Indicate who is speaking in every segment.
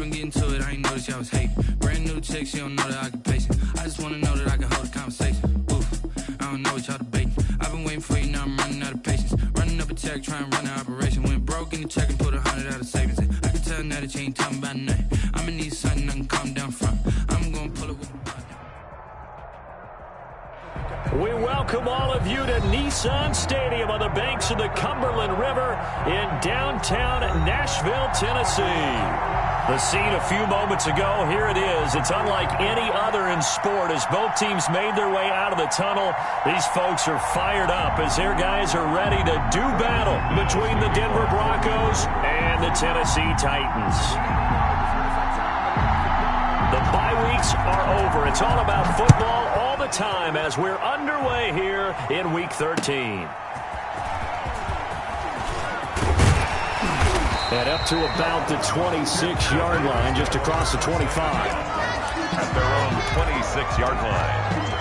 Speaker 1: wanna get into it, I ain't noticed y'all was hating. Brand new chick, she don't know that I can pace it. I just wanna know that I can hold a conversation. Oof, I don't know what y'all debating. I've been waiting for you, now I'm running out of patience. Running up a check, trying to run an operation. Went broke in the check and put 100 out of savings. I can tell now that you ain't talking about nothing. I'ma need something I can calm down from. I'm gonna pull it with the button.
Speaker 2: We welcome all of you to Nissan Stadium on the banks of the Cumberland River in downtown Nashville, Tennessee. The scene a few moments ago, here it is. It's unlike any other in sport as both teams made their way out of the tunnel. These folks are fired up as their guys are ready to do battle between the Denver Broncos and the Tennessee Titans. The bye weeks are over. It's all about football all the time as we're underway here in Week 13. And up to about the 26-yard line, just across the 25.
Speaker 3: At their own 26-yard line.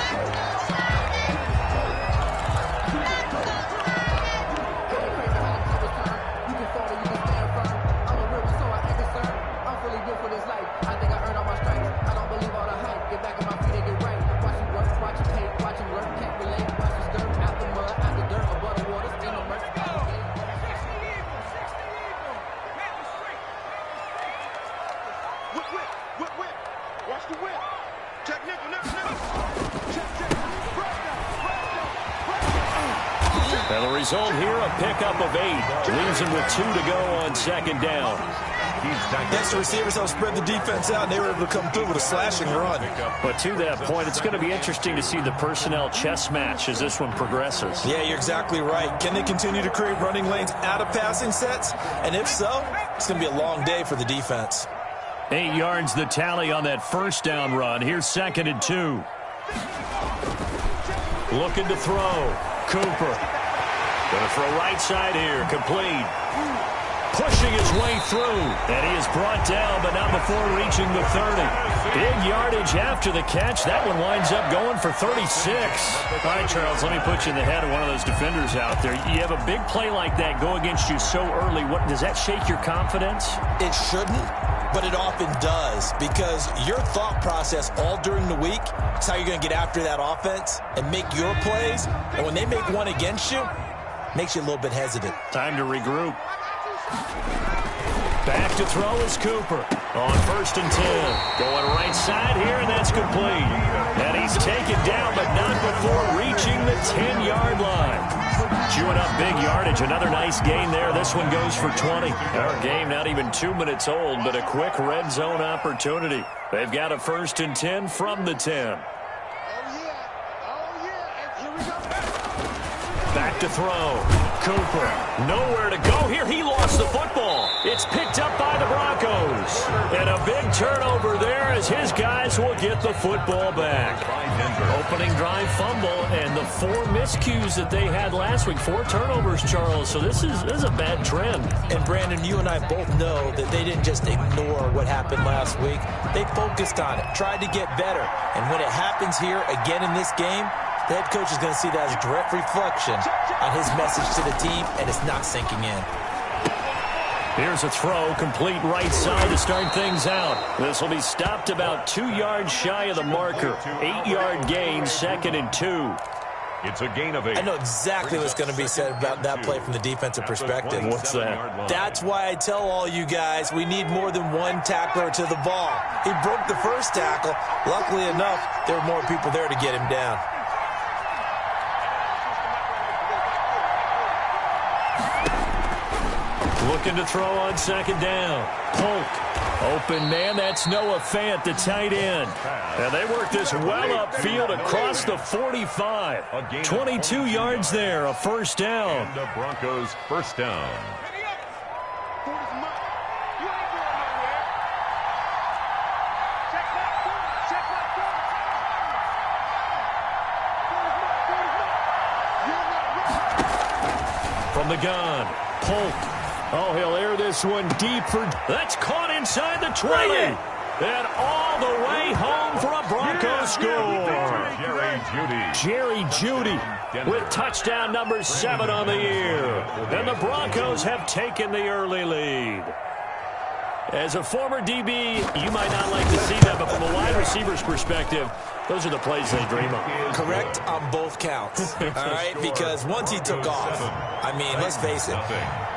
Speaker 2: And the result here, a pickup of 8. Leaves him with 2 to go on second down.
Speaker 4: Yes, the receivers don't spread the defense out, and they were able to come through with a slashing run.
Speaker 2: But to that point, it's going to be interesting to see the personnel chess match as this one progresses.
Speaker 4: Yeah, you're exactly right. Can they continue to create running lanes out of passing sets? And if so, it's going to be a long day for the defense.
Speaker 2: 8 yards the tally on that first down run. Here's 2nd and 2. Looking to throw. Cooper. Going to throw right side here. Complete. Pushing his way through. And he is brought down, but not before reaching the 30. Big yardage after the catch. That one winds up going for 36. All right, Charles, let me put you in the head of one of those defenders out there. You have a big play like that go against you so early. Does that shake your confidence?
Speaker 4: It shouldn't, but it often does, because your thought process all during the week is how you're going to get after that offense and make your plays. And when they make one against you, makes you a little bit hesitant.
Speaker 2: Time to regroup. Back to throw is Cooper on 1st and 10. Going right side here, and that's complete. And he's taken down, but not before reaching the 10-yard line. Chewing up big yardage. Another nice gain there. This one goes for 20. Our game not even 2 minutes old, but a quick red zone opportunity. They've got a 1st and 10 from the 10. Back to throw. Cooper, nowhere to go here. He lost the football. It's picked up by the Broncos. And a big turnover there as his guys will get the football back. Opening drive fumble and the 4 miscues that they had last week. 4 turnovers, Charles. So this is a bad trend.
Speaker 4: And, Brandon, you and I both know that they didn't just ignore what happened last week. They focused on it, tried to get better. And when it happens here again in this game, the head coach is going to see that as a direct reflection on his message to the team, and it's not sinking in.
Speaker 2: Here's a throw, complete right side to start things out. This will be stopped about 2 yards shy of the marker. 8-yard gain, 2nd and 2.
Speaker 3: It's a gain of 8.
Speaker 4: I know exactly what's going to be said about that play from the defensive perspective.
Speaker 2: What's that?
Speaker 4: That's why I tell all you guys we need more than one tackler to the ball. He broke the first tackle. Luckily enough, there were more people there to get him down.
Speaker 2: Looking to throw on 2nd down. Polk. Open man, that's Noah Fant, the tight end. And they work this well upfield across the 45. 22 yards there, a 1st down.
Speaker 3: And the Broncos' 1st down.
Speaker 2: From the gun, Polk. Oh, he'll air this one deep for... That's caught inside the 20. And all the way home for a Broncos score. Jerry Jeudy with touchdown number 7 on the year. And the Broncos have taken the early lead. As a former DB, you might not like to see that, but from a wide receiver's perspective, those are the plays they dream of.
Speaker 4: Correct on both counts, all right? Because once he took off, I mean, let's face it,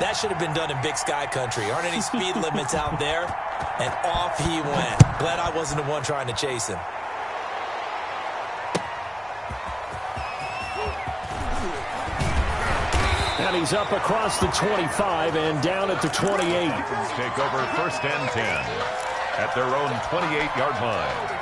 Speaker 4: that should have been done in Big Sky country. Aren't any speed limits out there? And off he went. Glad I wasn't the one trying to chase him.
Speaker 2: And he's up across the 25 and down at the 28.
Speaker 3: Take over 1st and 10 at their own 28-yard line.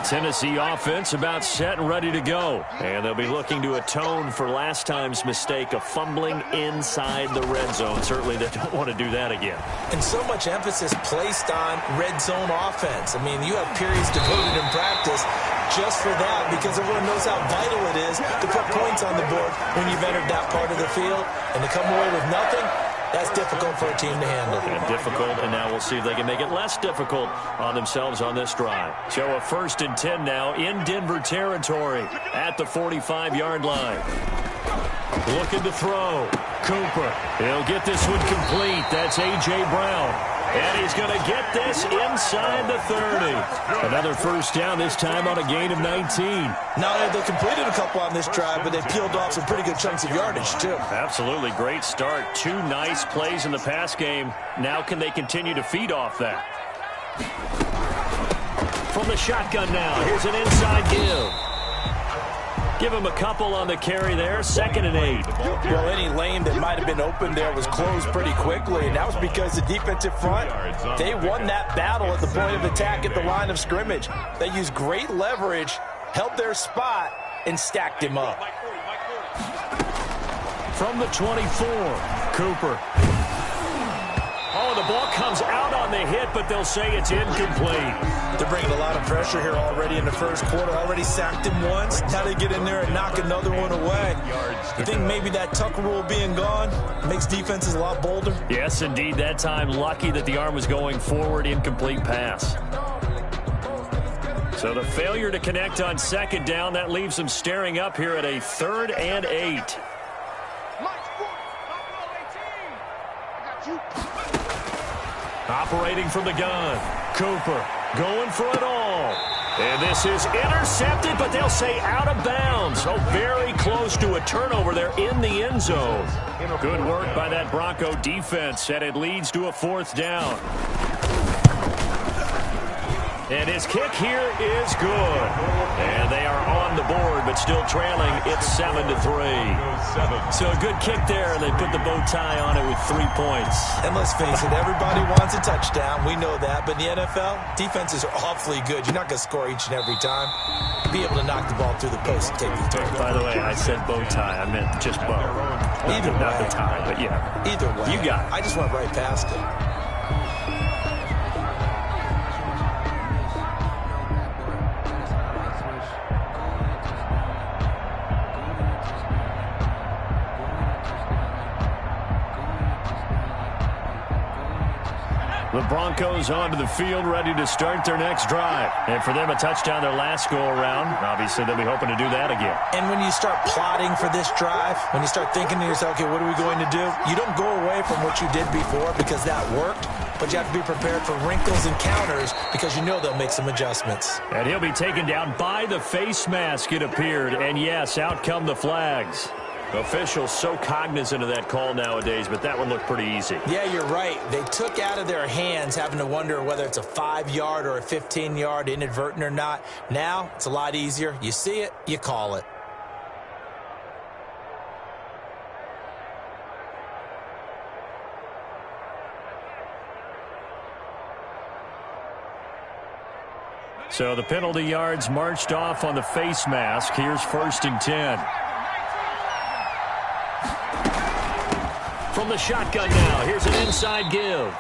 Speaker 2: Tennessee offense about set and ready to go. And they'll be looking to atone for last time's mistake of fumbling inside the red zone. Certainly they don't want to do that again.
Speaker 4: And so much emphasis placed on red zone offense. I mean, you have periods devoted in practice just for that because everyone knows how vital it is to put points on the board when you've entered that part of the field. And to come away with nothing, that's difficult for a team to handle.
Speaker 2: And difficult, and now we'll see if they can make it less difficult on themselves on this drive. So a 1st and 10 now in Denver territory at the 45-yard line. Looking to throw. Cooper. He'll get this one complete. That's A.J. Brown. And he's going to get this inside the 30. Another 1st down, this time on a gain of 19.
Speaker 4: Now, they completed a couple on this drive, but they peeled off some pretty good chunks of yardage, too.
Speaker 2: Absolutely. Great start. 2 nice plays in the pass game. Now can they continue to feed off that? From the shotgun now. Here's an inside give. Give him a couple on the carry there. 2nd and 8.
Speaker 4: Well, any lane that might have been open there was closed pretty quickly, and that was because the defensive front, they won that battle at the point of attack at the line of scrimmage. They used great leverage, held their spot, and stacked him up.
Speaker 2: From the 24, Cooper. Oh, the ball comes out on the hit, but they'll say it's incomplete.
Speaker 4: They're bringing a lot of pressure here already in the first quarter. Already sacked him once. Now they get in there and knock another one away. I think maybe that Tucker rule being gone makes defenses a lot bolder.
Speaker 2: Yes, indeed. That time, lucky that the arm was going forward. Incomplete pass. So the failure to connect on 2nd down, that leaves them staring up here at a 3rd and 8. Operating from the gun. Cooper going for it all. And this is intercepted, but they'll say out of bounds. So very close to a turnover there in the end zone. Good work by that Bronco defense, and it leads to a 4th down. And his kick here is good. And they are on the board, but still trailing. It's 7-3. So a good kick there, and they put the bow tie on it with 3 points.
Speaker 4: And let's face it, everybody wants a touchdown. We know that. But in the NFL, defenses are awfully good. You're not going to score each and every time. Be able to knock the ball through the post and take the turn.
Speaker 2: By the way, I said bow tie. I meant just bow.
Speaker 4: Either way.
Speaker 2: Not the tie, but yeah.
Speaker 4: Either way.
Speaker 2: You got it.
Speaker 4: I just went right past it.
Speaker 2: The Broncos onto the field, ready to start their next drive. And for them, a touchdown their last go-around. Obviously, they'll be hoping to do that again.
Speaker 4: And when you start plotting for this drive, when you start thinking to yourself, okay, what are we going to do? You don't go away from what you did before because that worked, but you have to be prepared for wrinkles and counters because you know they'll make some adjustments.
Speaker 2: And he'll be taken down by the face mask, it appeared. And yes, out come the flags. Officials so cognizant of that call nowadays, but that one looked pretty easy.
Speaker 4: Yeah, you're right. They took out of their hands having to wonder whether it's a 5-yard or a 15-yard inadvertent or not. Now, it's a lot easier. You see it, you call it.
Speaker 2: So the penalty yards marched off on the face mask. Here's 1st and 10. From the shotgun now, here's an inside give.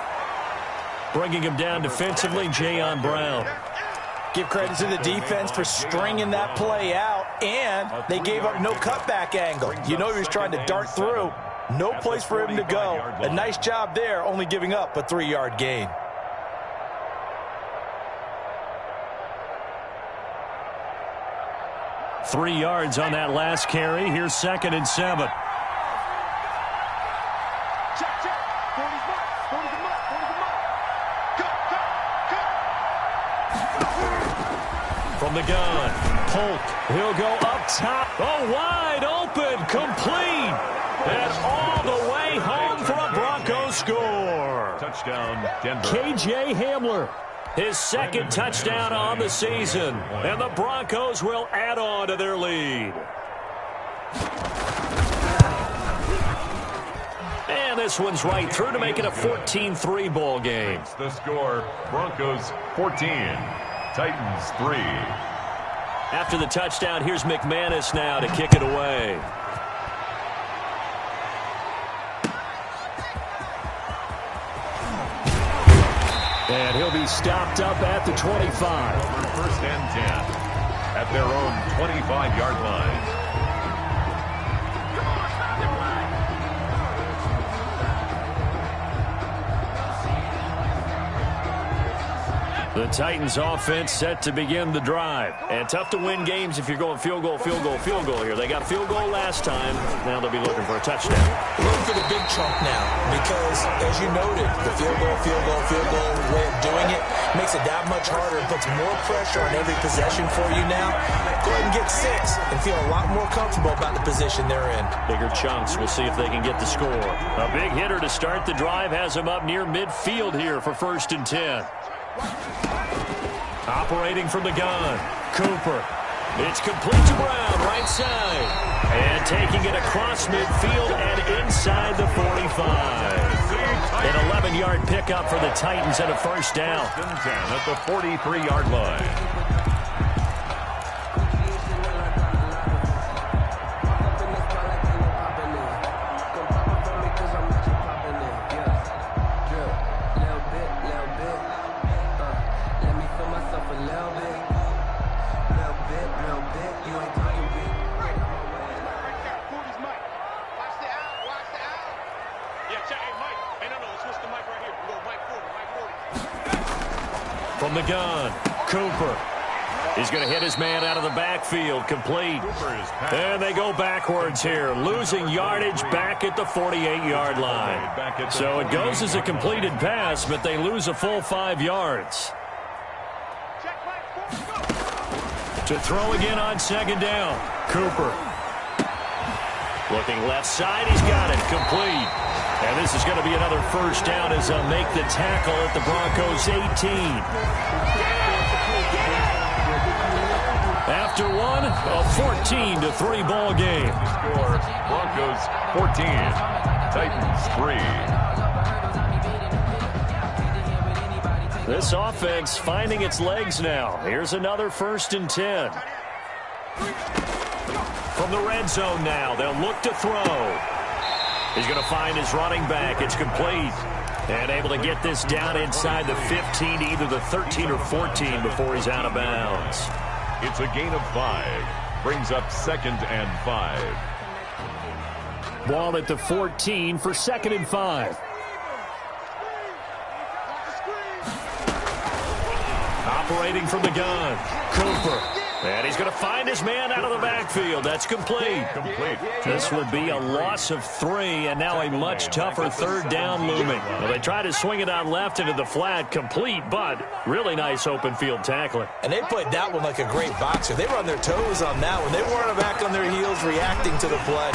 Speaker 2: Bringing him down defensively, Jayon Brown.
Speaker 4: Give credit to the defense for stringing that play out, and they gave up no cutback angle. You know he was trying to dart through. No place for him to go. A nice job there, only giving up a 3-yard gain.
Speaker 2: Three yards on that last carry. Here's 2nd and 7.
Speaker 5: Check. 40's mark.
Speaker 2: From the gun, Polk. He'll go up top. Oh, wide open, complete. And all the way home for a Broncos score.
Speaker 3: Touchdown, Denver.
Speaker 2: K.J. Hamler, his second touchdown on the season. And the Broncos will add on to their lead. And this one's right through to make it a 14-3 ball game.
Speaker 3: The score, Broncos 14, Titans 3.
Speaker 2: After the touchdown, here's McManus now to kick it away. And he'll be stopped up at the 25.
Speaker 3: First and 10 at their own 25-yard line.
Speaker 2: The Titans offense set to begin the drive. And tough to win games if you're going field goal, field goal, field goal here. They got field goal last time. Now they'll be looking for a touchdown.
Speaker 4: Looking for the big chunk now because, as you noted, the field goal way of doing it makes it that much harder. It puts more pressure on every possession for you now. Go ahead and get 6 and feel a lot more comfortable about the position they're in.
Speaker 2: Bigger chunks. We'll see if they can get the score. A big hitter to start the drive has him up near midfield here for 1st and 10. Operating from the gun, Cooper. It's complete to Brown, right side. And taking it across midfield and inside the 45. An 11-yard pickup for the Titans and a first down.
Speaker 3: 10 at the 43-yard line.
Speaker 2: From the gun, Cooper. He's going to hit his man out of the backfield, complete. And they go backwards here, losing yardage back at the 48-yard line. So it goes as a completed pass, but they lose a full 5 yards. To throw again on 2nd down, Cooper. Looking left side, he's got it, complete. And this is going to be another first down as they'll make the tackle at the Broncos' 18. After one, a 14-3 ball game.
Speaker 3: Score, Broncos 14, Titans 3.
Speaker 2: This offense finding its legs now. Here's another 1st and 10. From the red zone now, they'll look to throw. He's going to find his running back. It's complete. And able to get this down inside the 15 to either the 13 or 14 before he's out of bounds.
Speaker 3: It's a gain of 5. Brings up 2nd and 5.
Speaker 2: Ball at the 14 for 2nd and 5. Operating from the gun, Cooper. And he's going to find his man out of the backfield. That's complete. This will be a loss of 3, and now a much tougher 3rd down looming. Well, they try to swing it out left into the flat, complete, but really nice open field tackling.
Speaker 4: And they played that one like a great boxer. They were on their toes on that one. They weren't back on their heels reacting to the play.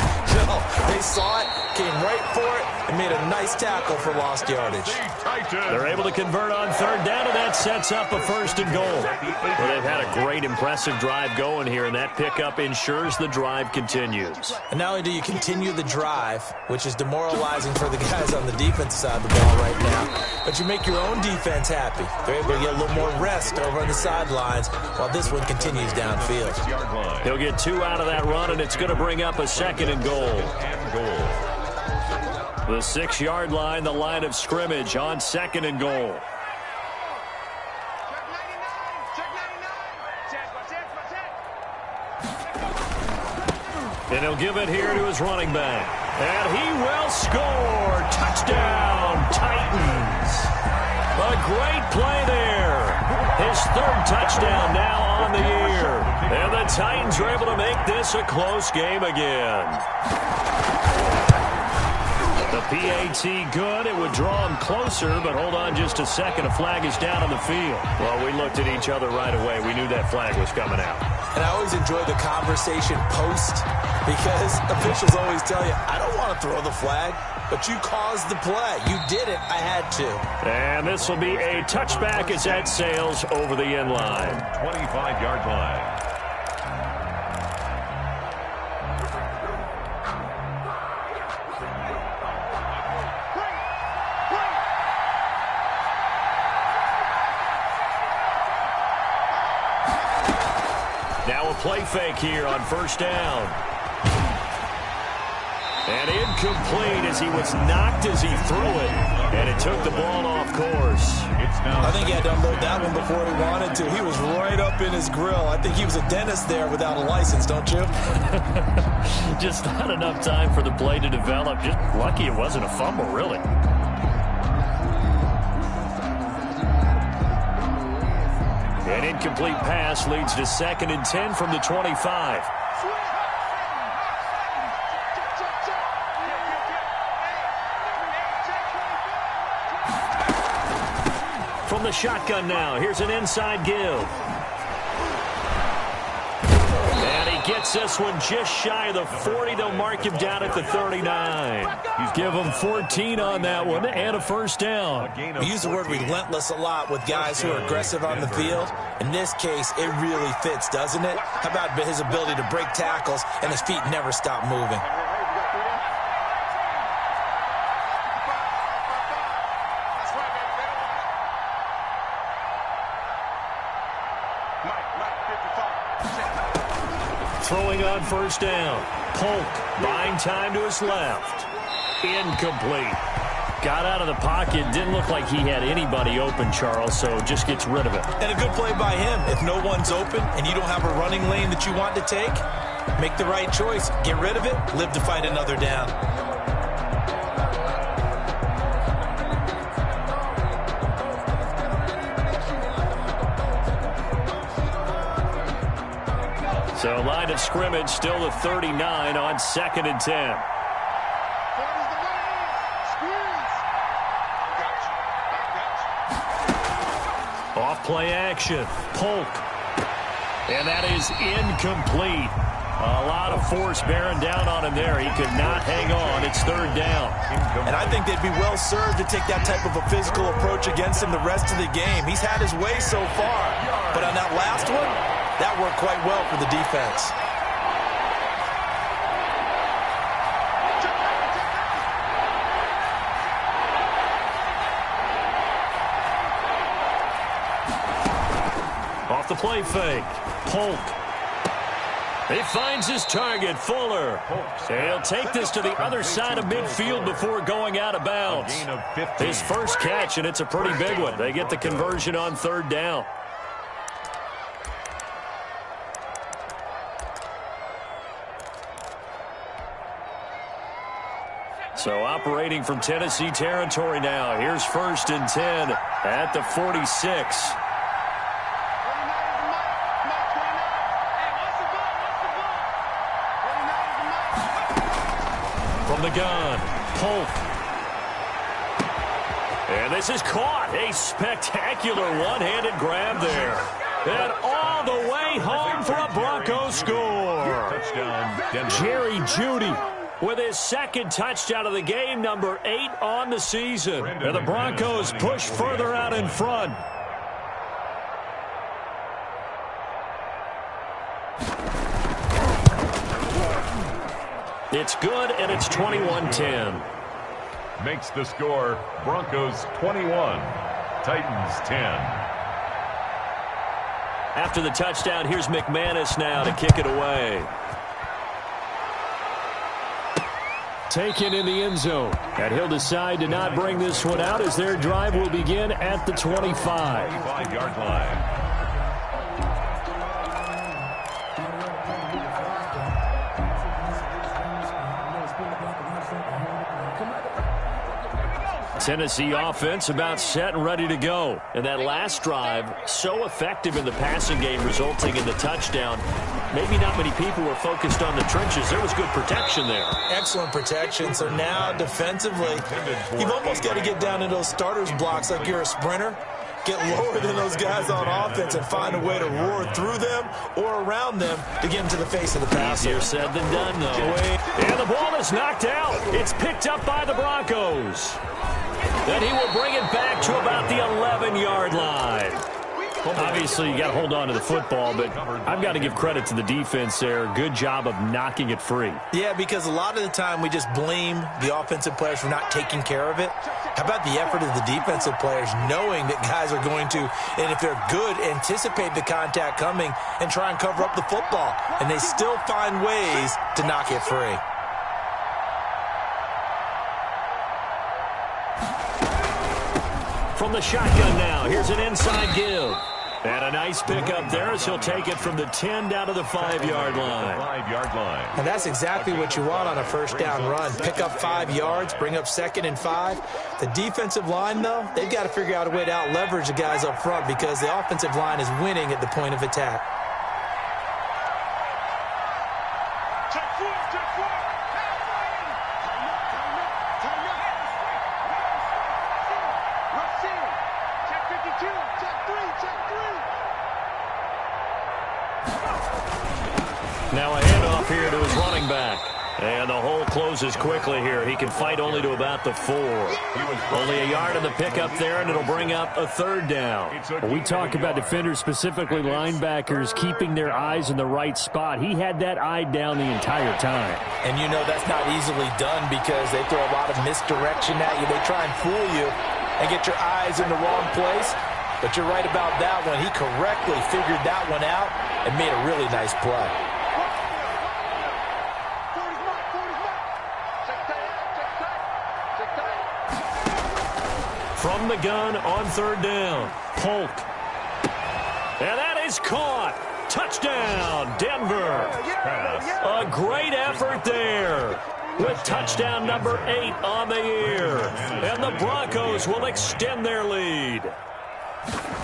Speaker 4: No, they saw it, came right for it, and made a nice tackle for lost yardage.
Speaker 2: They're able to convert on 3rd down, and that sets up a 1st and goal. Well, they've had a great, impressive drive going here, and that pickup ensures the drive continues.
Speaker 4: And not only do you continue the drive, which is demoralizing for the guys on the defense side of the ball right now, but you make your own defense happy. They're able to get a little more rest over on the sidelines while this one continues downfield.
Speaker 2: He'll get 2 out of that run, and it's going to bring up a 2nd and goal. The 6-yard line, the line of scrimmage on 2nd and goal. And he'll give it here to his running back. And he will score. Touchdown, Titans. A great play there. His 3rd touchdown now on the year. And the Titans are able to make this a close game again. The PAT good. It would draw him closer, but hold on just a second. A flag is down on the field. Well, we looked at each other right away. We knew that flag was coming out.
Speaker 4: And I always enjoy the conversation post because officials always tell you, I don't want to throw the flag, but you caused the play. You did it. I had to.
Speaker 2: And this will be a touchback as that sails over the end line.
Speaker 3: 25-yard line.
Speaker 2: Now a play fake here on first down. And incomplete as he was knocked as he threw it. And it took the ball off course.
Speaker 4: I think he had to unload that one before he wanted to. He was right up in his grill. I think he was a dentist there without a license, don't you?
Speaker 2: Just not enough time for the play to develop. Just lucky it wasn't a fumble, really. An incomplete pass leads to 2nd and 10 from the 25. From the shotgun now, here's an inside give. And he gets this one just shy of the 40. They'll mark him down at the 39. Give him 14 on that one and a first down.
Speaker 4: We use the word relentless a lot with guys who are aggressive on the field. In this case, it really fits, doesn't it? How about his ability to break tackles and his feet never stop moving?
Speaker 2: Throwing on first down. Polk buying time to his left. Incomplete. Got out of the pocket. Didn't look like he had anybody open, Charles, so just gets rid of it.
Speaker 4: And a good play by him. If no one's open and you don't have a running lane that you want to take, make the right choice. Get rid of it. Live to fight another down.
Speaker 2: So line of scrimmage still the 39 on 2nd and 10. Off play action. Polk. And that is incomplete. A lot of force bearing down on him there. He could not hang on. It's 3rd down.
Speaker 4: And I think they'd be well served to take that type of a physical approach against him the rest of the game. He's had his way so far. But on that last one, that worked quite well for the defense.
Speaker 2: Off the play fake. Polk. He finds his target, Fuller. He'll take this to the other side of midfield before going out of bounds. His first catch, and it's a pretty big one. They get the conversion on 3rd down. So operating from Tennessee territory now. Here's 1st and 10 at the 46. From the gun, Polk. And this is caught. A spectacular one-handed grab there. And all the way home for a Broncos score. Jerry Jeudy with his 2nd touchdown of the game, number 8 on the season. And the Broncos push further out in front. It's good, and it's 21-10.
Speaker 3: Makes the score Broncos 21, Titans 10.
Speaker 2: After the touchdown, here's McManus now to kick it away. Taken in the end zone. And he'll decide to not bring this one out as their drive will begin at the 25.
Speaker 3: 25-yard line.
Speaker 2: Tennessee offense about set and ready to go. And that last drive, so effective in the passing game, resulting in the touchdown. maybe not many people were focused on the trenches. There was good protection there.
Speaker 4: Excellent protection. So now defensively, you've almost got to get down to those starters blocks like you're a sprinter. Get lower than those guys on offense and find a way to roar through them or around them to get into the face of the passer.
Speaker 2: Easier said than done, though. And the ball is knocked out. It's picked up by the Broncos. Then he will bring it back to about the 11-yard line. Obviously, you got to hold on to the football, but I've got to give credit to the defense there. Good job of knocking it free.
Speaker 4: Yeah, because a lot of the time we just blame the offensive players for not taking care of it. How about the effort of the defensive players knowing that guys are going to, and if they're good, anticipate the contact coming and try and cover up the football. And they still find ways to knock it free.
Speaker 2: From the shotgun now, here's an inside give. And a nice pickup there as he'll take it from the 10 down to the 5-yard line.
Speaker 4: And that's exactly what you want on a first down run. Pick up 5 yards, bring up 2nd and 5. The defensive line, though, they've got to figure out a way to out-leverage the guys up front because the offensive line is winning at the point of attack.
Speaker 2: Now a handoff here to his running back. And the hole closes quickly here. He can fight only to about the 4. Only a yard in the pickup there, and it'll bring up a 3rd down.
Speaker 5: We talk about defenders, specifically linebackers, keeping their eyes in the right spot. He had that eye down the entire time.
Speaker 4: And you know that's not easily done because they throw a lot of misdirection at you. They try and fool you and get your eyes in the wrong place. But you're right about that one. He correctly figured that one out and made a really nice play.
Speaker 2: From the gun on 3rd down, Polk. And that is caught. Touchdown, Denver. A great effort there with touchdown number 8 on the year. And the Broncos will extend their lead.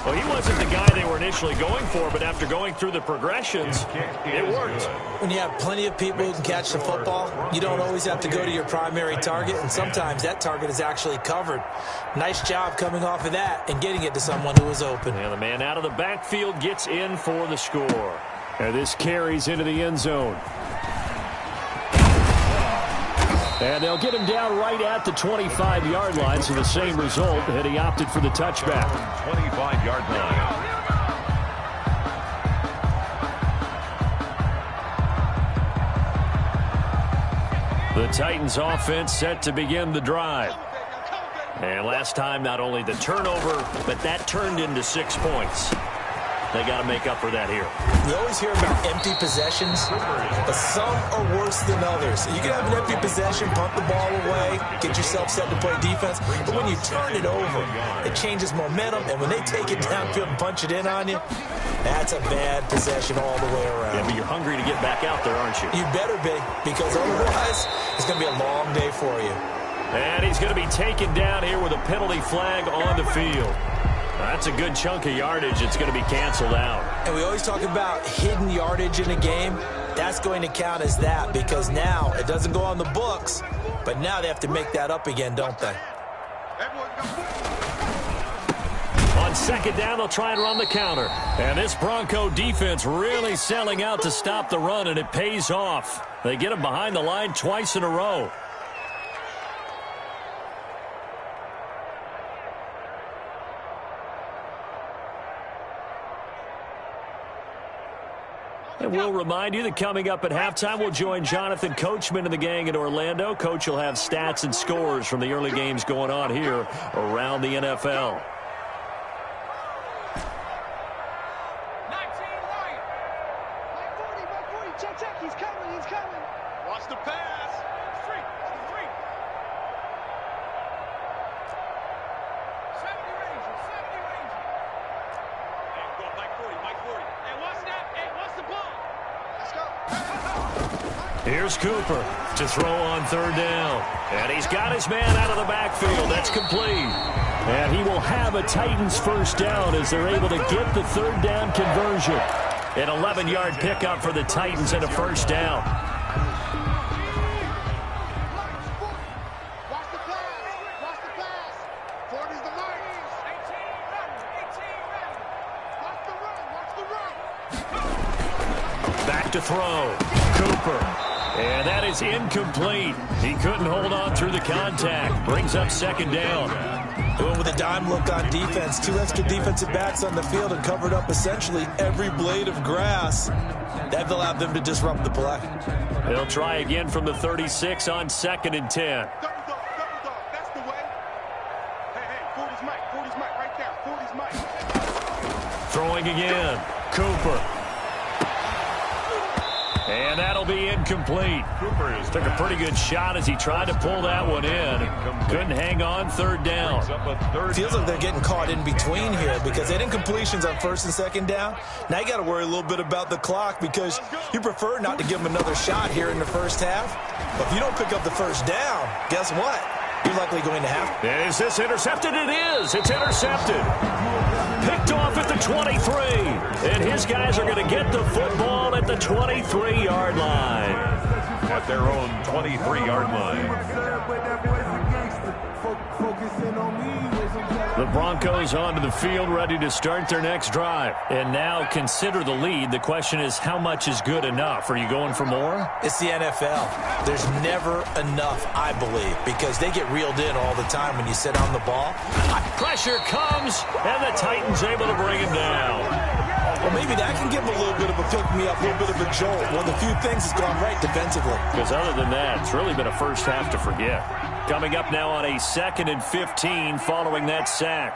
Speaker 2: Well, he wasn't the guy they were initially going for, but after going through the progressions, it worked.
Speaker 4: When you have plenty of people who can catch the football, you don't always have to go to your primary target, and sometimes that target is actually covered. Nice job coming off of that and getting it to someone who was open.
Speaker 2: And the man out of the backfield gets in for the score.
Speaker 5: And this carries into the end zone. And they'll get him down right at the 25-yard line, so the same result, and he opted for the touchback.
Speaker 3: 25-yard line.
Speaker 2: The Titans offense set to begin the drive. And last time, not only the turnover, but that turned into 6 points. They got to make up for that here.
Speaker 4: You always hear about empty possessions, but some are worse than others. You can have an empty possession, punt the ball away, get yourself set to play defense, but when you turn it over, it changes momentum, and when they take it downfield and punch it in on you, that's a bad possession all the way around.
Speaker 2: Yeah, but you're hungry to get back out there, aren't you?
Speaker 4: You better be, because otherwise, it's going to be a long day for you.
Speaker 2: And he's going to be taken down here with a penalty flag on the field. That's a good chunk of yardage. It's going to be canceled out.
Speaker 4: And we always talk about hidden yardage in a game. That's going to count as that because now it doesn't go on the books, but now they have to make that up again, don't they?
Speaker 2: On 2nd down, they'll try and run the counter. And this Bronco defense really selling out to stop the run, and it pays off. They get him behind the line twice in a row. And we'll remind you that coming up at halftime, we'll join Jonathan Coachman and the gang in Orlando. Coach will have stats and scores from the early games going on here around the NFL. Here's Cooper to throw on 3rd down. And he's got his man out of the backfield. That's complete.
Speaker 5: And he will have a Titans first down as they're able to get the 3rd down conversion.
Speaker 2: An 11-yard pickup for the Titans and a first down. Back to throw. Cooper. And that is incomplete. He couldn't hold on through the contact. Brings up second down.
Speaker 4: Going with a dime look on defense. 2 extra defensive backs on the field and covered up essentially every blade of grass. That allowed them to disrupt the play.
Speaker 2: They'll try again from the 36 on 2nd and 10.
Speaker 6: That's the way. Hey, 40's Mike right there. 40's Mike.
Speaker 2: Throwing again. Cooper. And that'll be incomplete. Took a pretty good shot as he tried to pull that one in. Couldn't hang on, third down.
Speaker 4: Feels like they're getting caught in between here because they had incompletions on 1st and 2nd down. Now you got to worry a little bit about the clock because you prefer not to give them another shot here in the first half. But if you don't pick up the first down, guess what? You're likely going to have to.
Speaker 2: Is this intercepted? It is. It's intercepted. Picked off at the 23. And his guys are going to get the football at the 23-yard line.
Speaker 3: At their own 23-yard line.
Speaker 2: The Broncos onto the field, ready to start their next drive. And now consider the lead. The question is, how much is good enough? Are you going for more?
Speaker 4: It's the NFL. There's never enough, I believe, because they get reeled in all the time when you sit on the ball.
Speaker 2: Pressure comes, and the Titans able to bring him down.
Speaker 4: Well, maybe that can give them a little bit of a pick-me-up, a little bit of a jolt. One of the few things that's gone right defensively.
Speaker 2: Because other than that, it's really been a first half to forget. Coming up now on a 2nd and 15 following that sack.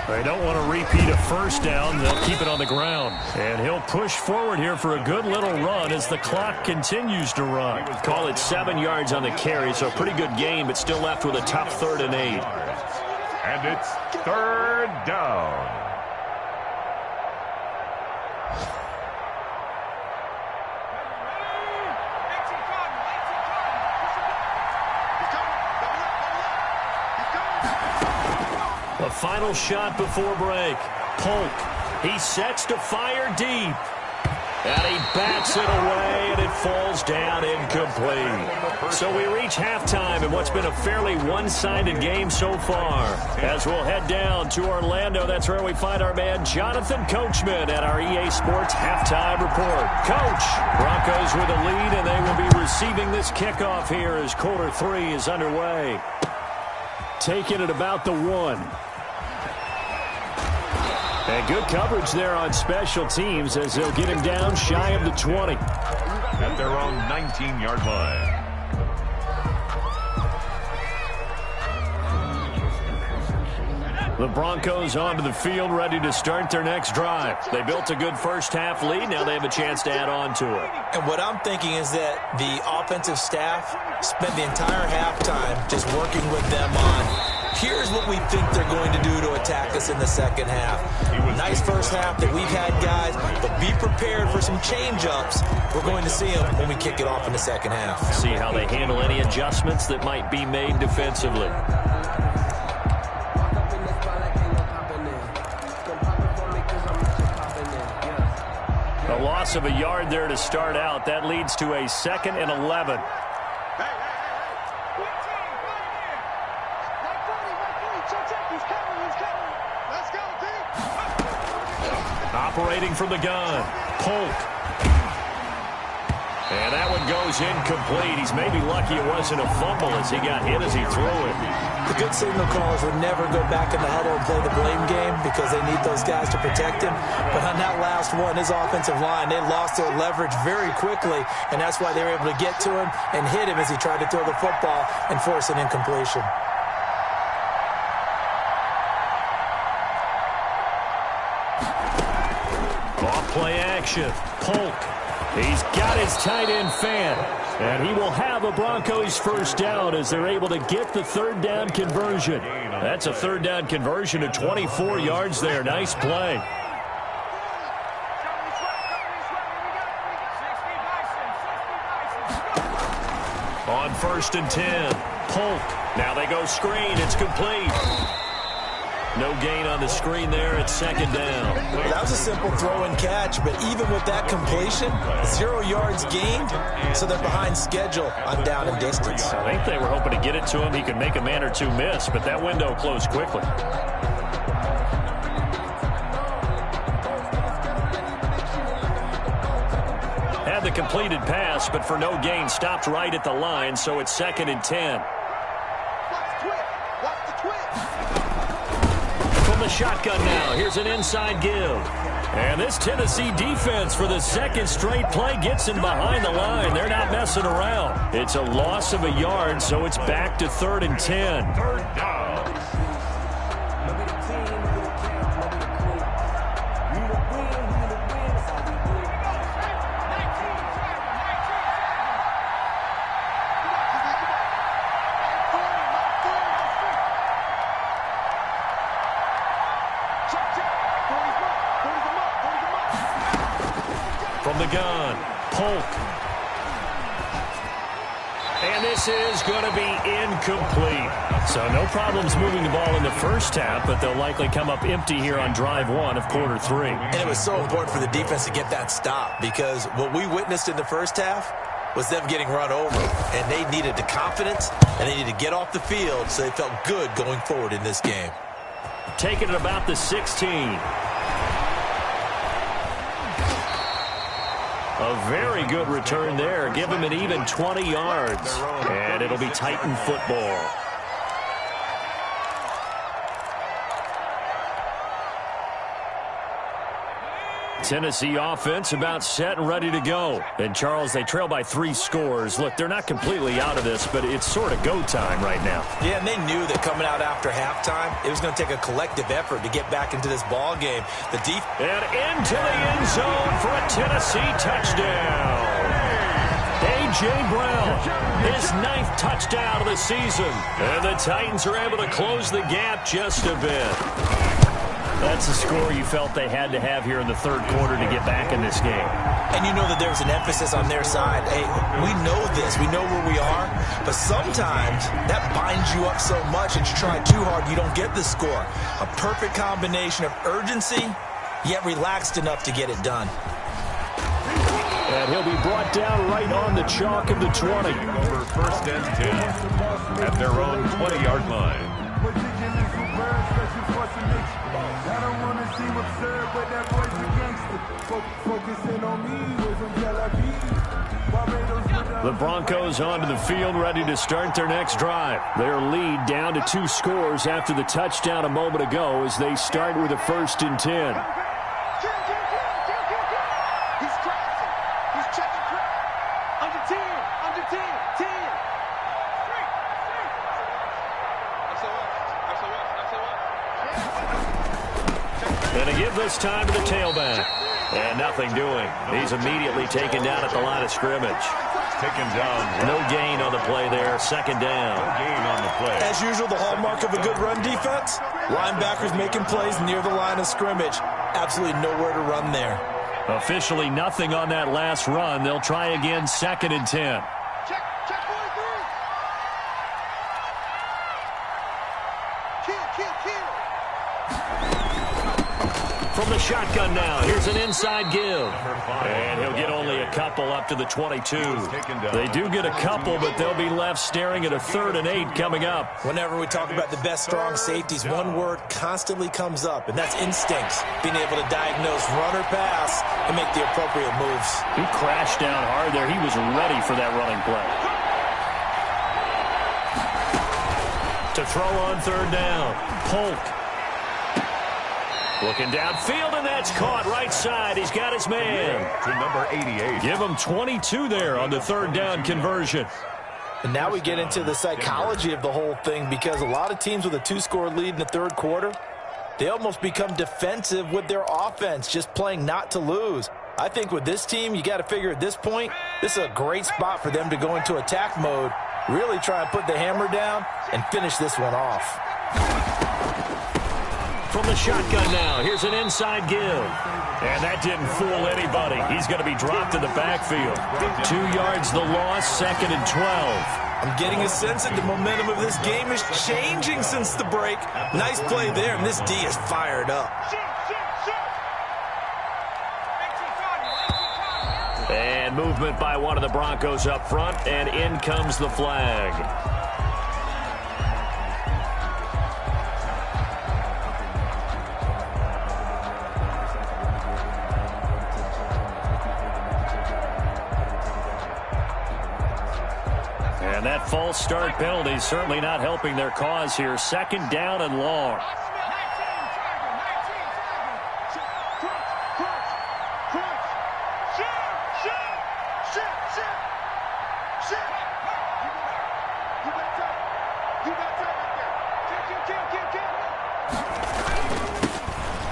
Speaker 2: They don't want to repeat a first down. They'll keep it on the ground. And he'll push forward here for a good little run as the clock continues to run. Call it 7 yards on the carry, so a pretty good game, but still left with a tough 3rd and 8.
Speaker 3: And it's 3rd down.
Speaker 2: The final shot before break. Polk. He sets to fire deep. And he bats it away, and it falls down incomplete. So we reach halftime in what's been a fairly one-sided game so far. As we'll head down to Orlando, that's where we find our man Jonathan Coachman at our EA Sports Halftime Report. Coach, Broncos with a lead, and they will be receiving this kickoff here as quarter 3 is underway. Taking it about the 1. And good coverage there on special teams as they'll get him down shy of the 20.
Speaker 3: At their own 19-yard line.
Speaker 2: The Broncos onto the field ready to start their next drive. They built a good first half lead. Now they have a chance to add on to it.
Speaker 4: And what I'm thinking is that the offensive staff spent the entire halftime just working with them on, here's what we think they're going to do to attack us in the second half. Nice first half that we've had, guys, but be prepared for some change-ups. We're going to see them when we kick it off in the second half.
Speaker 2: See how they handle any adjustments that might be made defensively. A loss of a yard there to start out. That leads to a 2nd and 11. Operating from the gun, Polk. And that one goes incomplete. He's maybe lucky it wasn't a fumble as he got hit as he threw it.
Speaker 4: The good signal callers would never go back in the huddle and play the blame game because they need those guys to protect him. But on that last one, his offensive line, they lost their leverage very quickly, and that's why they were able to get to him and hit him as he tried to throw the football and force an incompletion.
Speaker 2: Off-play action, Polk. He's got his tight end fan, and he will have a Broncos first down as they're able to get the 3rd down conversion. That's a 3rd down conversion of 24 yards there. Nice play. On 1st and 10. Polk. Now they go screen. It's complete. No gain on the screen there. It's 2nd down.
Speaker 4: Well, that was a simple throw and catch, but even with that completion, 0 yards gained, so they're behind schedule on down and distance.
Speaker 2: I think they were hoping to get it to him. He could make a man or two miss, but that window closed quickly. Had the completed pass, but for no gain, stopped right at the line, so it's 2nd and 10. The shotgun now. Here's an inside give. And this Tennessee defense for the 2nd straight play gets him behind the line. They're not messing around. It's a loss of a yard, so it's back to 3rd and 10.
Speaker 3: 3rd down.
Speaker 2: From the gun, Polk. And this is going to be incomplete. So no problems moving the ball in the first half, but they'll likely come up empty here on drive 1 of quarter 3.
Speaker 4: And it was so important for the defense to get that stop, because what we witnessed in the first half was them getting run over. And they needed the confidence, and they needed to get off the field so they felt good going forward in this game.
Speaker 2: Taking it about the 16. A very good return there. Give him an even 20 yards. And it'll be Titan football. Tennessee offense about set and ready to go. And, Charles, they trail by 3 scores. Look, they're not completely out of this, but it's sort of go time right now.
Speaker 4: Yeah, and they knew that coming out after halftime, it was going to take a collective effort to get back into this ball game.
Speaker 2: And into the end zone for a Tennessee touchdown. A.J. Brown, his 9th touchdown of the season. And the Titans are able to close the gap just a bit. That's a score you felt they had to have here in the 3rd quarter to get back in this game.
Speaker 4: And you know that there's an emphasis on their side. Hey, we know this. We know where we are. But sometimes that binds you up so much that you try too hard, you don't get the score. A perfect combination of urgency, yet relaxed enough to get it done.
Speaker 2: And he'll be brought down right on the chalk of the 20.
Speaker 3: Over 1st and 10 at their own 20-yard line.
Speaker 2: The Broncos onto the field, ready to start their next drive. Their lead down to 2 scores after the touchdown a moment ago as they start with a 1st and 10. And a give this time to the tailback. And nothing doing. He's immediately taken down at the line of scrimmage.
Speaker 3: Taken down.
Speaker 2: No gain on the play there. 2nd down.
Speaker 3: No gain on the play.
Speaker 4: As usual, the hallmark of a good run defense, linebackers making plays near the line of scrimmage. Absolutely nowhere to run there.
Speaker 2: Officially nothing on that last run. They'll try again, 2nd and 10. From the shotgun now, here's an inside give. And he'll get only a couple up to the 22. They do get a couple, but they'll be left staring at a 3rd and 8 coming up.
Speaker 4: Whenever we talk about the best strong safeties, one word constantly comes up, and that's instincts. Being able to diagnose run or pass and make the appropriate moves.
Speaker 2: He crashed down hard there. He was ready for that running play. To throw on 3rd down, Polk. Looking downfield, and that's caught right side. He's got his man.
Speaker 3: To number 88.
Speaker 2: Give him 22 there on the 3rd down conversion.
Speaker 4: And now we get into the psychology of the whole thing, because a lot of teams with a 2-score lead in the 3rd quarter, they almost become defensive with their offense, just playing not to lose. I think with this team, you got to figure at this point, this is a great spot for them to go into attack mode, really try and put the hammer down and finish this one off.
Speaker 2: From the shotgun now, here's an inside give. And that didn't fool anybody. He's going to be dropped in the backfield. 2 yards the loss, 2nd and 12.
Speaker 4: I'm getting a sense that the momentum of this game is changing since the break. Nice play there, and this D is fired up.
Speaker 2: And movement by one of the Broncos up front, and in comes the flag. And that false start penalty is certainly not helping their cause here. Second down and long.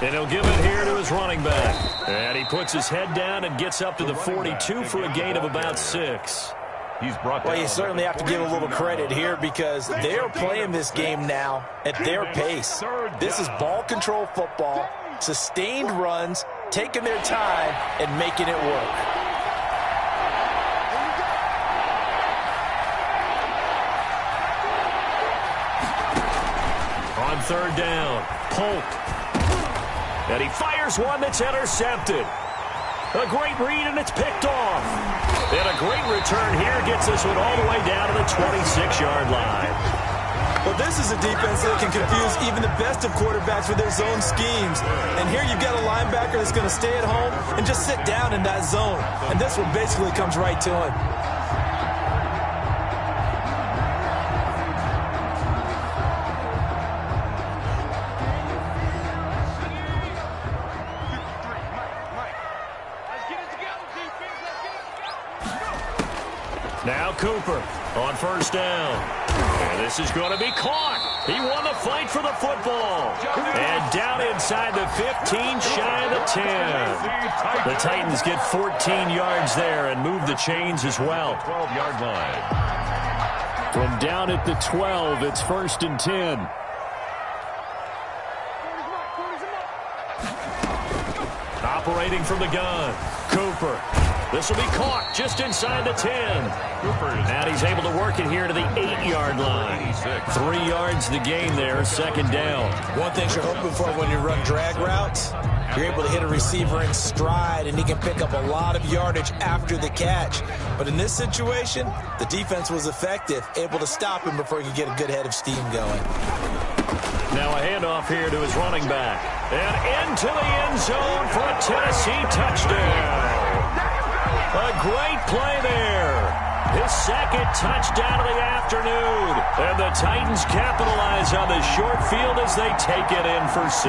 Speaker 2: And he'll give it here to his running back. And he puts his head down and gets up to the 42 for a gain of about 6.
Speaker 4: Well, you certainly have to give a little credit here because they're playing this game now at their pace. This is ball control football, sustained runs, taking their time, and making it work.
Speaker 2: On third down, Polk. And he fires one that's intercepted. A great read, and it's picked off. And a great return here gets this one all the way down to the 26-yard line.
Speaker 4: Well, this is a defense that can confuse even the best of quarterbacks with their zone schemes. And here you've got a linebacker that's going to stay at home and just sit down in that zone. And this one basically comes right to him.
Speaker 2: Now Cooper on first down. And this is going to be caught. He won the fight for the football. And down inside the 15, shy of the 10. The Titans get 14 yards there and move the chains as well.
Speaker 3: 12-yard line.
Speaker 5: From down at the 12, it's 1st and 10.
Speaker 2: Operating from the gun, Cooper. This will be caught just inside the 10. And he's able to work it here to the 8-yard line. 3 yards the gain there, second down.
Speaker 4: One thing you're hoping for when you run drag routes, you're able to hit a receiver in stride, and he can pick up a lot of yardage after the catch. But in this situation, the defense was effective, able to stop him before he could get a good head of steam going.
Speaker 2: Now a handoff here to his running back. And into the end zone for a Tennessee touchdown. A great play there. His second touchdown of the afternoon. And the Titans capitalize on the short field as they take it in for 6.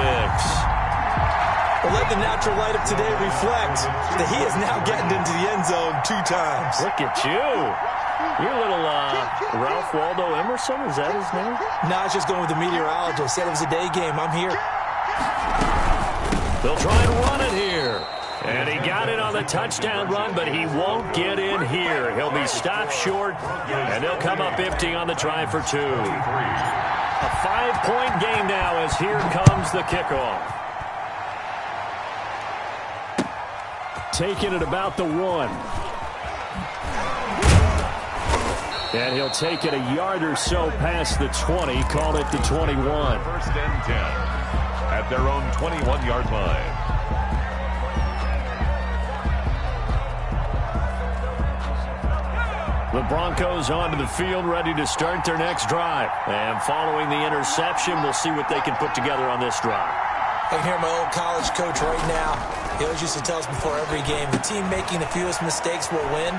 Speaker 4: Well, let the natural light of today reflect that he is now getting into the end zone 2 times.
Speaker 2: Look at you. You're a little Ralph Waldo Emerson, is that his name?
Speaker 4: No, it's just going with the meteorologist. Said it was a day game. I'm here.
Speaker 2: They'll try and run it here. And he got it on the touchdown run, but he won't get in here. He'll be stopped short, and they'll come up empty on the try for 2. A 5-point game now as here comes the kickoff.
Speaker 5: Taking it about the 1. And he'll take it a yard or so past the 20, call it the 21.
Speaker 3: 1st and 10 at their own 21-yard line.
Speaker 2: The Broncos onto the field, ready to start their next drive. And following the interception, we'll see what they can put together on this drive.
Speaker 4: I can hear my old college coach right now. He always used to tell us before every game, the team making the fewest mistakes will win.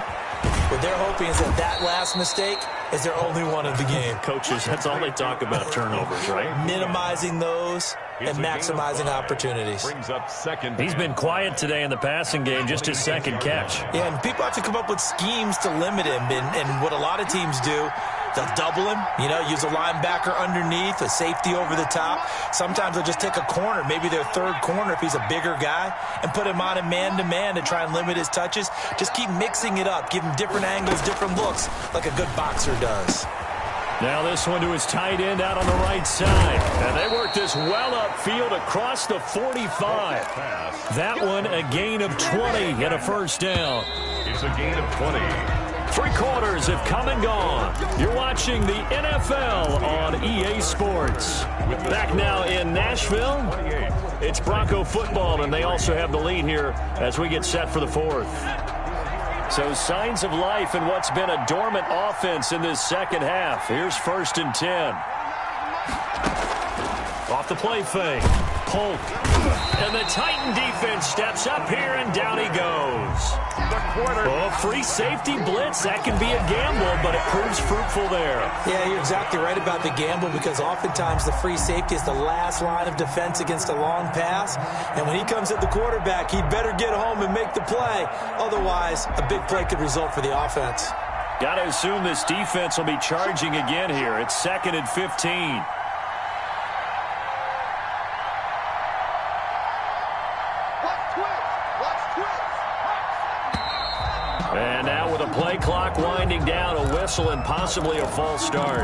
Speaker 4: What they're hoping is that that last mistake is their only one of the game.
Speaker 2: Coaches, that's all they talk about, turnovers, right?
Speaker 4: Minimizing those and maximizing opportunities.
Speaker 3: Brings up second.
Speaker 2: He's been quiet today in the passing game, just his second catch.
Speaker 4: Yeah, and people have to come up with schemes to limit him. And what a lot of teams do, they'll double him, use a linebacker underneath, a safety over the top. Sometimes they'll just take a corner, maybe their third corner if he's a bigger guy, and put him on a man-to-man to try and limit his touches. Just keep mixing it up, give him different angles, different looks, like a good boxer does.
Speaker 2: Now this one to his tight end out on the right side. And they work this well upfield across the 45. That one a gain of 20 and a first down.
Speaker 3: It's a gain of 20.
Speaker 2: Three quarters have come and gone. You're watching the NFL on EA Sports. Back now in Nashville, it's Bronco football, and they also have the lead here as we get set for the fourth. So signs of life in what's been a dormant offense in this second half. Here's 1st and 10. Off the play fake. Polk. And the Titan defense steps up here, and down he goes. Oh, free safety blitz. That can be a gamble, but it proves fruitful there.
Speaker 4: Yeah, you're exactly right about the gamble, because oftentimes the free safety is the last line of defense against a long pass. And when he comes at the quarterback, he'd better get home and make the play. Otherwise, a big play could result for the offense.
Speaker 2: Got to assume this defense will be charging again here. It's 2nd and 15. And now with a play clock winding down, a whistle and possibly a false start.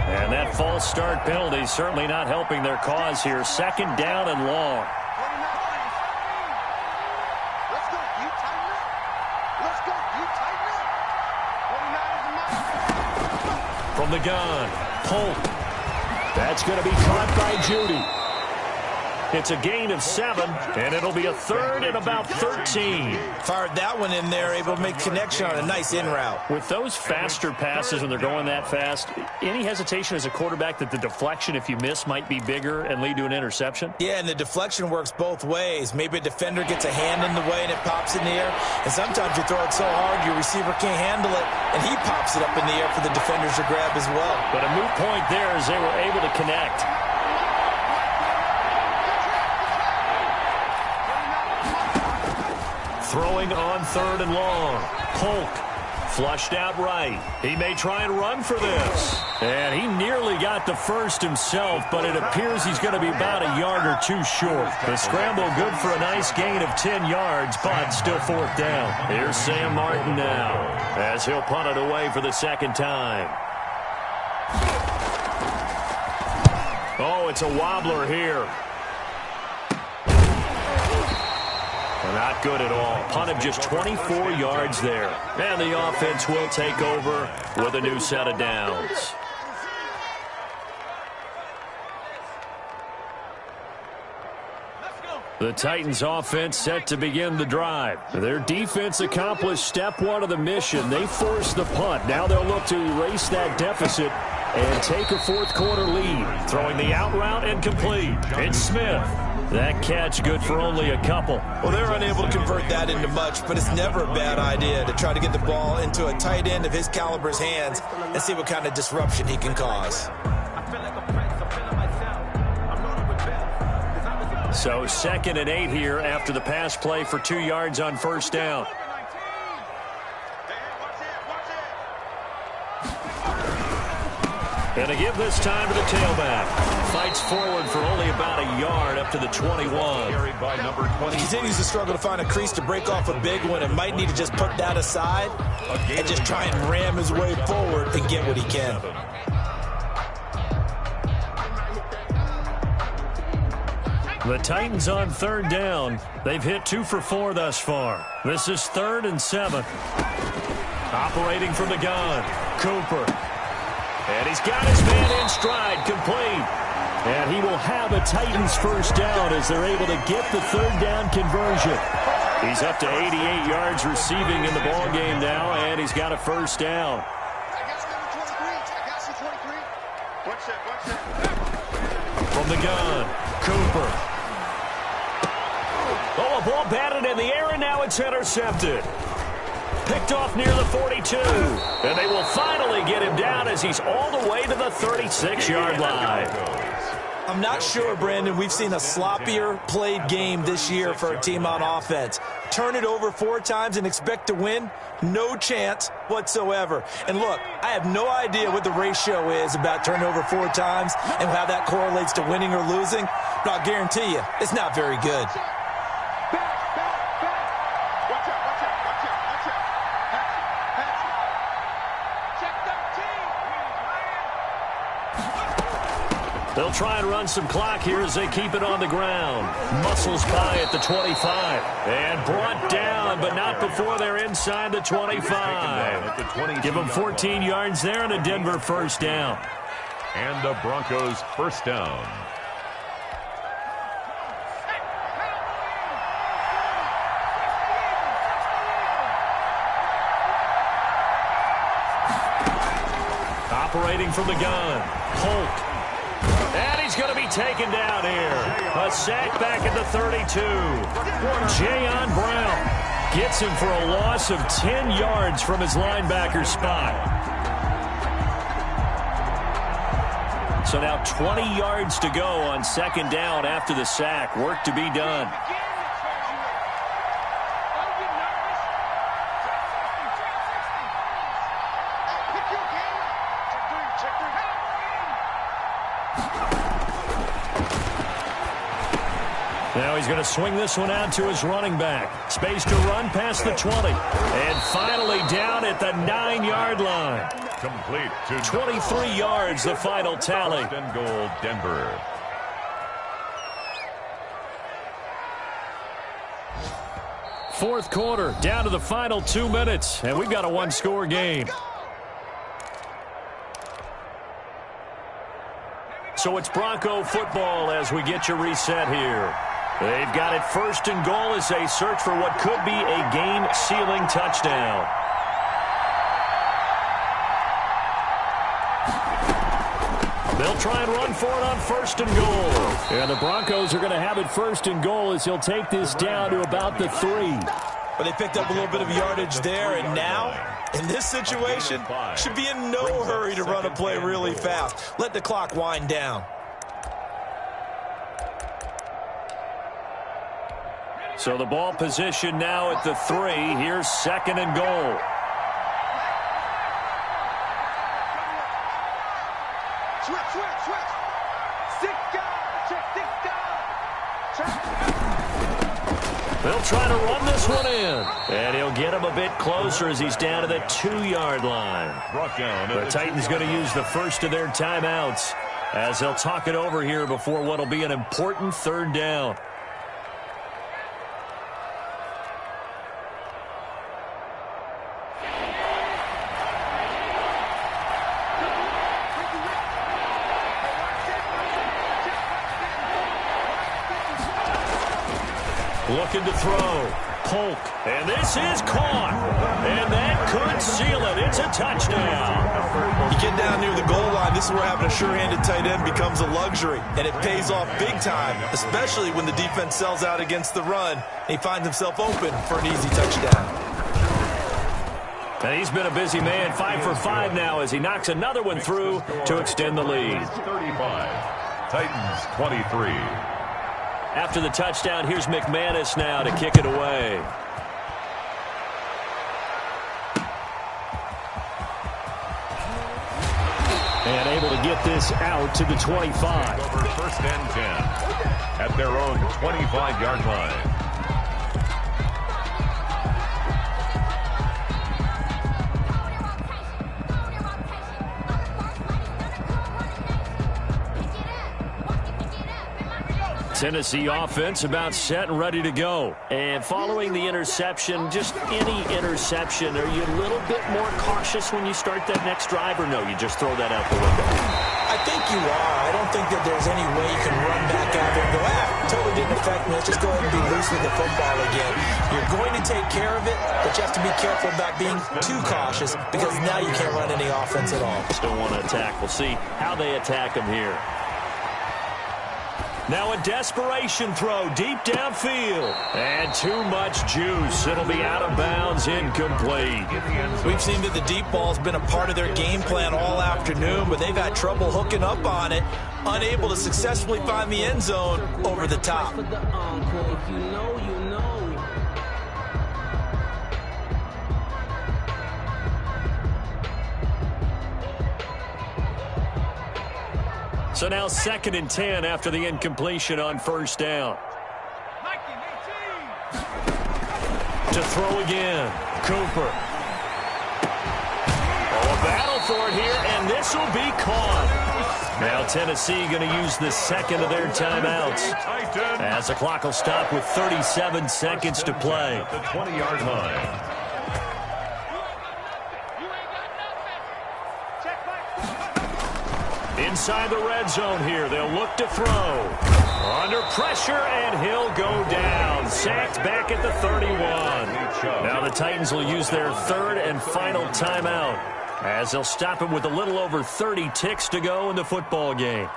Speaker 2: And that false start penalty certainly not helping their cause here. 2nd down and long. From the gun, Polk. That's going to be caught by Judy. It's a gain of 7, and it'll be a 3rd and about 13.
Speaker 4: Fired that one in there, able to make connection on a nice in route.
Speaker 2: With those faster passes when they're going that fast, any hesitation as a quarterback that the deflection, if you miss, might be bigger and lead to an interception?
Speaker 4: Yeah, and the deflection works both ways. Maybe a defender gets a hand in the way and it pops in the air. And sometimes you throw it so hard your receiver can't handle it, and he pops it up in the air for the defenders to grab as well.
Speaker 2: But a moot point there as they were able to connect. Throwing on 3rd and long. Polk flushed out right. He may try and run for this. And he nearly got the first himself, but it appears he's going to be about a yard or two short. The scramble good for a nice gain of 10 yards, but still 4th down. Here's Sam Martin now as he'll punt it away for the 2nd time. Oh, it's a wobbler here. Not good at all. Punt of just 24 yards there. And the offense will take over with a new set of downs. The Titans offense set to begin the drive. Their defense accomplished step 1 of the mission. They forced the punt. Now they'll look to erase that deficit and take a 4th quarter lead. Throwing the out route and complete. It's Smith. That catch good for only a couple.
Speaker 4: Well, they're unable to convert that into much, but it's never a bad idea to try to get the ball into a tight end of his caliber's hands and see what kind of disruption he can cause.
Speaker 2: So 2nd and 8 here after the pass play for 2 yards on 1st down. And a give this time to the tailback. Fights forward for only about a yard up to the 21.
Speaker 4: He continues to struggle to find a crease to break off a big one and might need to just put that aside and just try and ram his way forward and get what he can.
Speaker 2: The Titans on 3rd down. They've hit 2 for 4 thus far. This is 3rd and 7. Operating from the gun, Cooper. And he's got his man in stride, complete. And he will have a Titans 1st down as they're able to get the 3rd down conversion. He's up to 88 yards receiving in the ballgame now, and he's got a 1st down. From the gun, Cooper. Oh, a ball batted in the air, and now it's intercepted. Picked off near the 42. And they will finally get him down as he's all the way to the 36-yard line.
Speaker 4: I'm not sure, Brandon, we've seen a sloppier played game this year for a team on offense. Turn it over 4 times and expect to win? No chance whatsoever. And look, I have no idea what the ratio is about turning over 4 times and how that correlates to winning or losing, but I'll guarantee you, it's not very good.
Speaker 2: They'll try and run some clock here as they keep it on the ground. Muscles by at the 25. And brought down, but not before they're inside the 25. Give them 14 yards there and a Denver first down.
Speaker 3: And the Broncos first down.
Speaker 2: Operating from the gun, Polk. And he's going to be taken down here. A sack back at the 32. Jayon Brown gets him for a loss of 10 yards from his linebacker spot. So now 20 yards to go on second down after the sack. Work to be done. Now he's going to swing this one out to his running back. Space to run past the 20. And finally down at the 9-yard line.
Speaker 3: Complete to
Speaker 2: 23 yards, the final tally.
Speaker 3: First and goal, Denver.
Speaker 2: Fourth quarter, down to the final 2 minutes. And we've got a one-score game. So it's Bronco football as we get you reset here. They've got it first and goal as they search for what could be a game-sealing touchdown. They'll try and run for it on first and goal. And the Broncos are going to have it first and goal as he'll take this down to about the 3.
Speaker 4: But they picked up a little bit of yardage there, and now, in this situation, should be in no hurry to run a play really fast. Let the clock wind down.
Speaker 2: So the ball position now at the 3. Here's second and goal.
Speaker 6: Switch. 6 guys. Check 6 guys.
Speaker 2: They'll try to run this one in. And he'll get him a bit closer as he's down to the 2-yard line.
Speaker 3: Brought down.
Speaker 2: The Titans going to use the first of their timeouts as they'll talk it over here before what will be an important third down. Looking to throw. Polk. And this is caught. And that could seal it. It's a touchdown.
Speaker 4: You get down near the goal line, this is where having a sure-handed tight end becomes a luxury. And it pays off big time, especially when the defense sells out against the run. And he finds himself open for an easy touchdown.
Speaker 2: And he's been a busy man. 5 for 5 now as he knocks another one through to extend the lead.
Speaker 3: 35. Titans 23.
Speaker 2: After the touchdown, here's McManus now to kick it away. And able to get this out to the 25.
Speaker 3: Over first and 10 at their own 25-yard line.
Speaker 2: Tennessee offense about set and ready to go. And following the interception, just any interception, are you a little bit more cautious when you start that next drive, or no, you just throw that out the window?
Speaker 4: I think you are. I don't think that there's any way you can run back out there and go, totally didn't affect me. Let's just go ahead and be loose with the football again. You're going to take care of it, but you have to be careful about being too cautious because now you can't run any offense at all.
Speaker 2: Still want to attack. We'll see how they attack him here. Now a desperation throw deep downfield. And too much juice. It'll be out of bounds, incomplete.
Speaker 4: We've seen that the deep ball's been a part of their game plan all afternoon, but they've had trouble hooking up on it, unable to successfully find the end zone over the top.
Speaker 2: So now 2nd and 10 after the incompletion on first down. To throw again, Cooper. Oh, a battle for it here, and this will be caught. Now Tennessee going to use the second of their timeouts, as the clock will stop with 37 seconds to play.
Speaker 3: At the 20-yard line.
Speaker 2: Inside the red zone here, they'll look to throw. Under pressure, and he'll go down. Sacked back at the 31. Now the Titans will use their third and final timeout, as they'll stop him with a little over 30 ticks to go in the football game.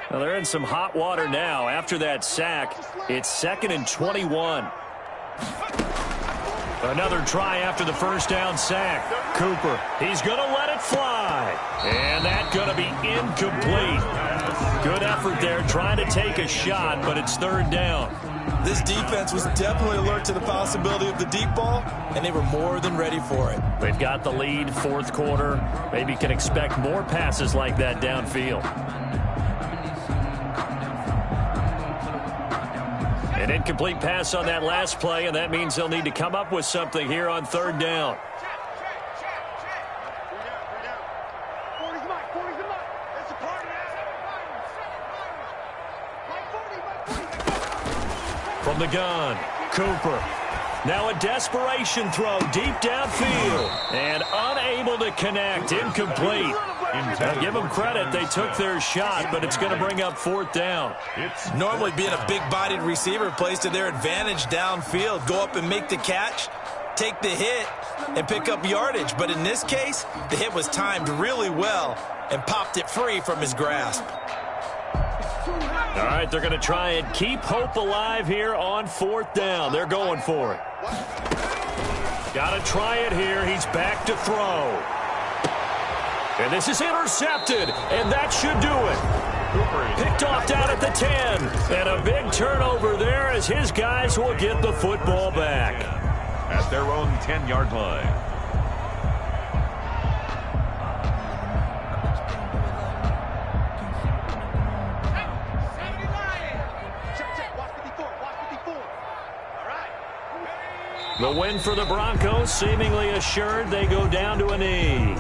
Speaker 2: Well, they're in some hot water now. After that sack, it's 2nd and 21. Another try after the first down sack. Cooper, he's going to let it fly. And that's going to be incomplete. Good effort there trying to take a shot, but it's 3rd down.
Speaker 4: This defense was definitely alert to the possibility of the deep ball, and they were more than ready for it.
Speaker 2: They've got the lead, 4th quarter. Maybe can expect more passes like that downfield. An incomplete pass on that last play, and that means they'll need to come up with something here on 3rd down. From the gun, Cooper. Now a desperation throw deep downfield, and unable to connect, incomplete. Now give them credit, they took their shot, but it's going to bring up 4th down.
Speaker 4: Normally being a big-bodied receiver plays to their advantage downfield. Go up and make the catch, take the hit, and pick up yardage. But in this case, the hit was timed really well and popped it free from his grasp.
Speaker 2: All right, they're going to try and keep hope alive here on 4th down. They're going for it. Got to try it here. He's back to throw. And this is intercepted, and that should do it. Picked off down at the 10, and a big turnover there as his guys will get the football back.
Speaker 3: At their own 10-yard line.
Speaker 2: The win for the Broncos seemingly assured. They go down to a knee.